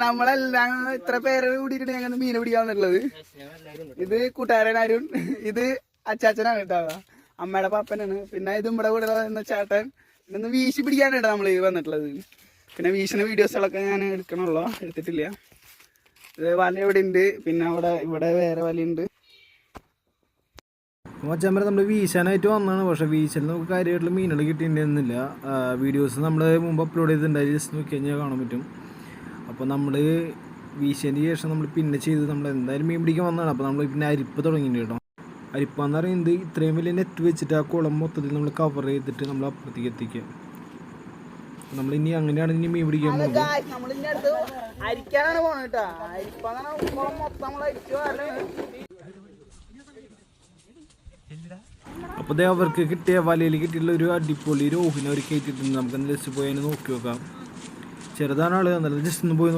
നമ്മളെല്ലാം ഇത്ര പേര് കൂടിയിട്ട് ഞങ്ങൾ മീൻ പിടിക്കാന്നുള്ളത്. ഇത് കൂട്ടുകാരൻ അരുൺ, ഇത് അച്ചാച്ചനാണ് കേട്ടോ, അമ്മയുടെ പാപ്പനാണ്. പിന്നെ ഇത് നമ്മുടെ കൂടെ ചേട്ടൻ. ഇന്ന് വീശി പിടിക്കാനാണ് നമ്മള് വന്നിട്ടുള്ളത്. പിന്നെ വീശിന വീഡിയോസുകളൊക്കെ ഞാൻ എടുക്കണുള്ളൂ, എടുത്തിട്ടില്ല. ഇത് വല ഇവിടെ ഉണ്ട്, പിന്നെ ഇവിടെ വേറെ വലയുണ്ട്. മച്ചാൻ നമ്മൾ വീശാനായിട്ട് വന്നതാണ്. പക്ഷേ വീശൽ നമുക്ക് കാര്യമായിട്ടുള്ള മീനുകൾ കിട്ടിയിട്ടുണ്ടായിരുന്നില്ല. വീഡിയോസ് നമ്മൾ മുമ്പ് അപ്ലോഡ് ചെയ്തിട്ടുണ്ടായി, ജസ്റ്റ് നോക്കി കഴിഞ്ഞാൽ കാണാൻ പറ്റും. അപ്പോൾ നമ്മൾ വീശിയതിന് ശേഷം നമ്മൾ പിന്നെ ചെയ്ത് നമ്മൾ എന്തായാലും മീൻ പിടിക്കാൻ വന്നതാണ്. അപ്പോൾ നമ്മൾ പിന്നെ അരിപ്പ് തുടങ്ങിയിട്ടുണ്ട് കേട്ടോ. അരിപ്പ എന്ന് പറയുന്നത് ഇത്രയും വലിയ നെറ്റ് വെച്ചിട്ട് ആ കുളം മൊത്തത്തിൽ നമ്മൾ കവർ ചെയ്തിട്ട് നമ്മൾ അപ്പുറത്തേക്ക് എത്തിക്കുക. നമ്മളിനി അങ്ങനെയാണ് ഇനി മീൻ പിടിക്കാൻ പോകുന്നത്. അപ്പോൾ അതേ അവർക്ക് കിട്ടിയ വലയിൽ കിട്ടിയുള്ള ഒരു അടിപൊളി രോഹിനെ അവർ കയറ്റിയിട്ടുണ്ട്. നമുക്ക് ജസ്റ്റ് പോയി അതിന് നോക്കി നോക്കാം. ചെറുതാണ് ആള്, എന്നാലും ജസ്റ്റ് ഒന്ന് പോയി നോക്കി.